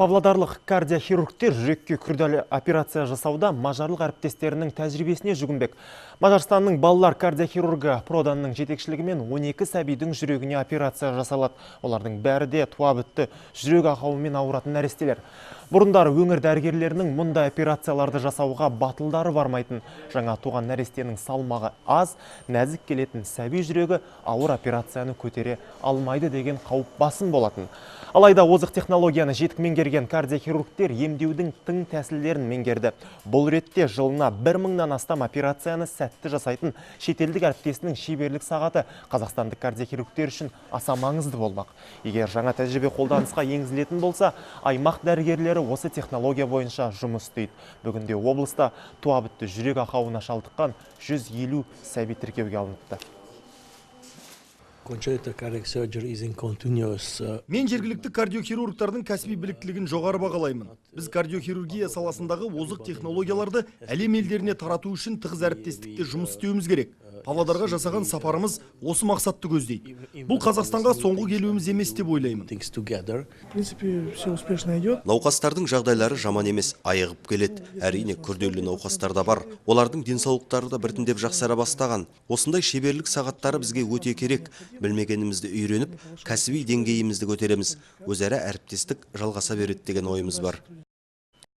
Павлодарлық кардиохирургтер жүрекке күрделі операция жасауда мажарлық әріптестерінің тәжірибесіне жүгінбек. Мажарстанның балалар кардиохирургы Проданның жетекшілігімен 12 сәбидің жүрегіне операция жасалады. Олардың бәрі де туа бітті жүрек ақауымен ауыратын нәрестелер. Бұрындары өңір дәрігерлерінің мұндай операцияларды жасауға батылдары бармайтын. Жаңа туған нәрестенің салмағы аз, нәзік келетін сәби жүрегі ауыр операцияны көтере алмайды деген қауіп басым болатын. Алайда озық технологияны жетік меңгерген кардиохирургтер емдеудің тың тәсілдерін меңгерді. Бұл ретте жылына 1000-нан астам операцияны сәтті жасайтын шетелдік әріптесінің шеберлік сағаты қазақстандық кардиохирургтер үшін аса маңызды болмақ. Егер жаңа тәжірибе қолданысқа енгізілетін болса, аймақ дәрігерлері осы технология бойынша жұмыс істейді. Бүгінде облыста туа бітті жүрек ақауына шалдыққан 150 сәби тіркеуге алыныпты. Мен жергілікті кардиохирургтардың кәсіби біліктілігін жоғары бағалаймын. Біз кардиохирургия саласындағы озық технологияларды әлем елдеріне тарату үшін тығыз әріптестікте жұмыс істеуіміз керек. Павлодарға жасаған сапарымыз осы мақсатты көздейді. Бұл Қазақстанға соңғы келуіміз емес деп ойлаймын. Науқастардың жағдайлары жаман емес, айығып келеді. Әрине, күрделі науқастар да бар. Олардың денсаулықтары да біртіндеп жақсара бастаған. Осындай шеберлік сағаттары бізге өте керек. Білмегенімізді үйреніп, кәсіби деңгейімізді көтереміз. Өзара әріптестік жалғаса береді деген ойымыз бар.